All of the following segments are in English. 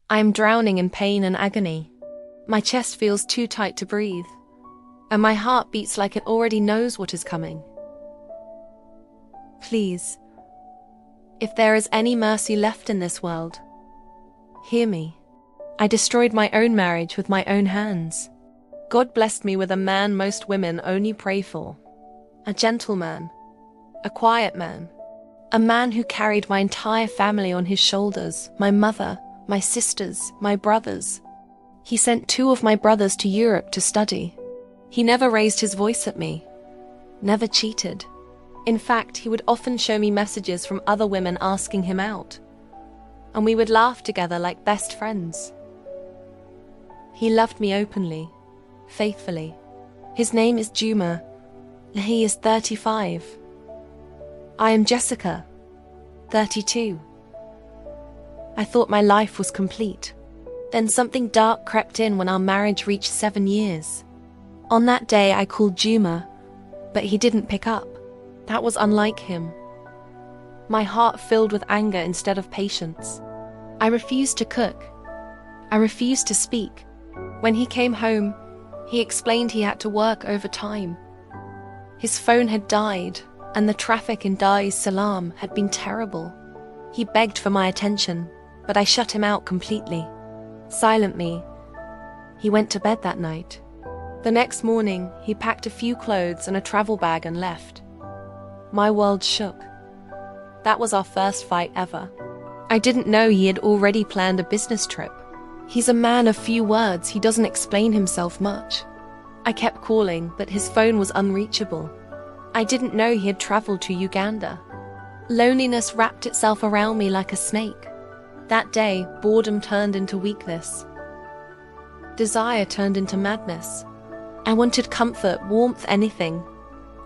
I am drowning in pain and agony. My chest feels too tight to breathe, and my heart beats like it already knows what is coming. Please, if there is any mercy left in this world, hear me. I destroyed my own marriage with my own hands. God blessed me with a man most women only pray for. A gentleman, a quiet man, a man who carried my entire family on his shoulders, my mother, my sisters, my brothers. He sent 2 of my brothers to Europe to study. He never raised his voice at me, never cheated. In fact, he would often show me messages from other women asking him out, and we would laugh together like best friends. He loved me openly, faithfully. His name is Juma, and he is 35. I am Jessica, 32. I thought my life was complete. Then something dark crept in when our marriage reached 7 years. On that day I called Juma, but he didn't pick up. That was unlike him. My heart filled with anger instead of patience. I refused to cook. I refused to speak. When he came home, he explained he had to work overtime. His phone had died, and the traffic in Dar es Salaam had been terrible. He begged for my attention, but I shut him out completely. Silently, he went to bed that night. The next morning, he packed a few clothes and a travel bag and left. My world shook. That was our first fight ever. I didn't know he had already planned a business trip. He's a man of few words, he doesn't explain himself much. I kept calling, but his phone was unreachable. I didn't know he had traveled to Uganda. Loneliness wrapped itself around me like a snake. That day, boredom turned into weakness. Desire turned into madness. I wanted comfort, warmth, anything.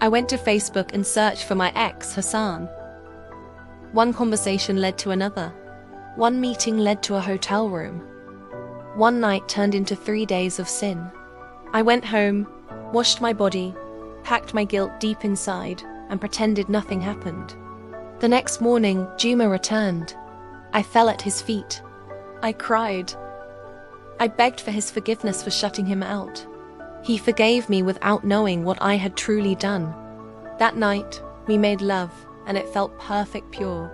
I went to Facebook and searched for my ex, Hassan. One conversation led to another. One meeting led to a hotel room. One night turned into 3 days of sin. I went home, washed my body, packed my guilt deep inside, and pretended nothing happened. The next morning, Juma returned. I fell at his feet. I cried. I begged for his forgiveness for shutting him out. He forgave me without knowing what I had truly done. That night, we made love, and it felt perfect pure,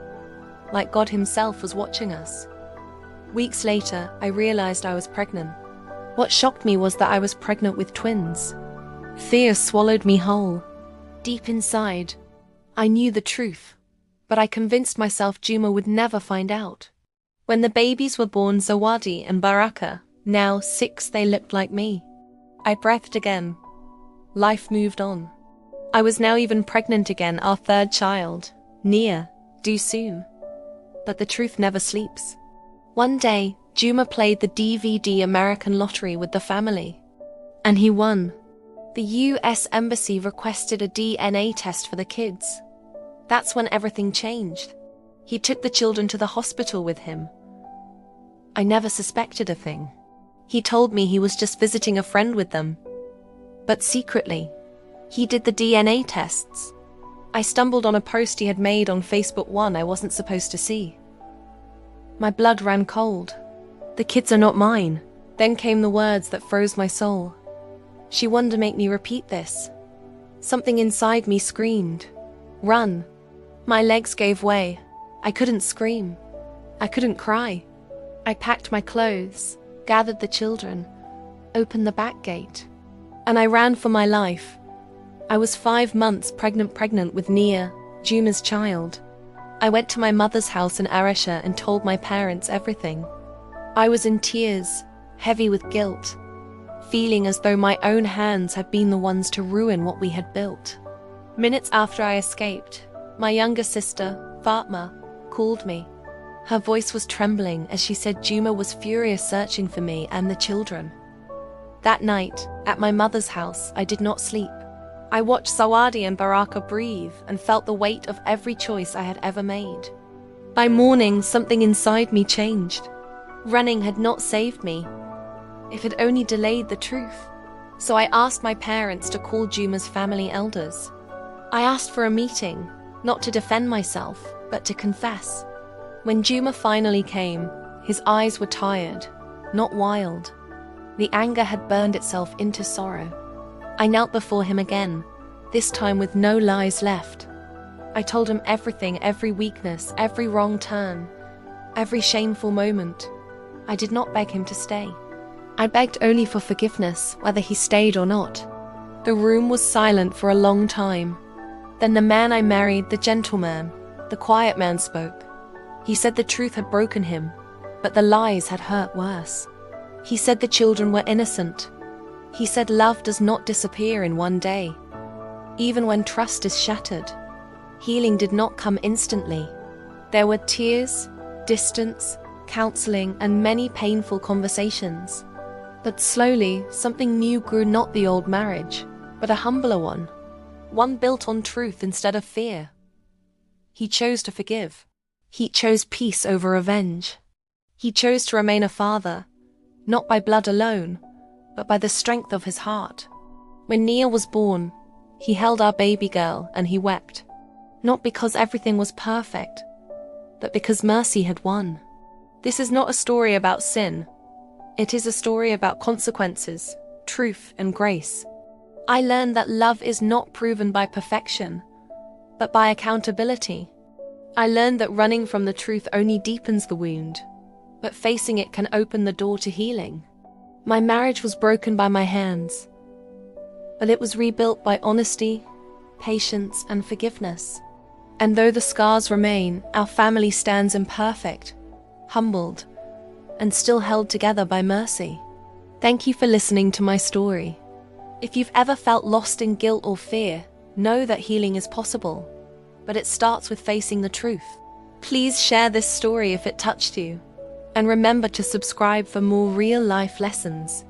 like God himself was watching us. Weeks later, I realized I was pregnant. What shocked me was that I was pregnant with twins. Fear swallowed me whole. Deep inside, I knew the truth, but I convinced myself Juma would never find out. When the babies were born, Zawadi and Baraka, now 6, they looked like me. I breathed again. Life moved on. I was now even pregnant again, our 3rd child, Nia, due soon. But the truth never sleeps. One day, Juma played the DVD American lottery with the family, and he won. The US Embassy requested a DNA test for the kids. That's when everything changed. He took the children to the hospital with him. I never suspected a thing. He told me he was just visiting a friend with them. But secretly, he did the DNA tests. I stumbled on a post he had made on Facebook one I wasn't supposed to see. My blood ran cold. The kids are not mine. Then came the words that froze my soul. She wanted to make me repeat this. Something inside me screamed, "Run." My legs gave way. I couldn't scream. I couldn't cry. I packed my clothes, gathered the children, opened the back gate, and I ran for my life. I was 5 months pregnant with Nia, Juma's child. I went to my mother's house in Arusha and told my parents everything. I was in tears, heavy with guilt, feeling as though my own hands had been the ones to ruin what we had built. Minutes after I escaped, my younger sister, Fatma, called me. Her voice was trembling as she said Juma was furious searching for me and the children. That night, at my mother's house, I did not sleep. I watched Sawadi and Baraka breathe and felt the weight of every choice I had ever made. By morning, something inside me changed. Running had not saved me. It had only delayed the truth. So I asked my parents to call Juma's family elders. I asked for a meeting, not to defend myself, but to confess. When Juma finally came, His eyes were tired, not wild. The anger had burned itself into sorrow. I knelt before him again, this time with no lies left. I told him everything, every weakness, every wrong turn, every shameful moment. I did not beg him to stay. I begged only for forgiveness, whether he stayed or not. The room was silent for a long time. Then the man I married, the gentleman, the quiet man, spoke. He said the truth had broken him, but the lies had hurt worse. He said the children were innocent. He said love does not disappear in one day. Even when trust is shattered, healing did not come instantly. There were tears, distance, counseling, and many painful conversations. But slowly, something new grew, not the old marriage, but a humbler one built on truth instead of fear. He chose to forgive. He chose peace over revenge. He chose to remain a father, not by blood alone, but by the strength of his heart. When Nia was born, he held our baby girl and he wept, not because everything was perfect, but because mercy had won. This is not a story about sin. It is a story about consequences, truth, and grace. I learned that love is not proven by perfection, but by accountability. I learned that running from the truth only deepens the wound, but facing it can open the door to healing. My marriage was broken by my hands, but it was rebuilt by honesty, patience, and forgiveness. And though the scars remain, our family stands imperfect, humbled, and still held together by mercy. Thank you for listening to my story. If you've ever felt lost in guilt or fear, know that healing is possible, but it starts with facing the truth. Please share this story if it touched you, and remember to subscribe for more real-life lessons.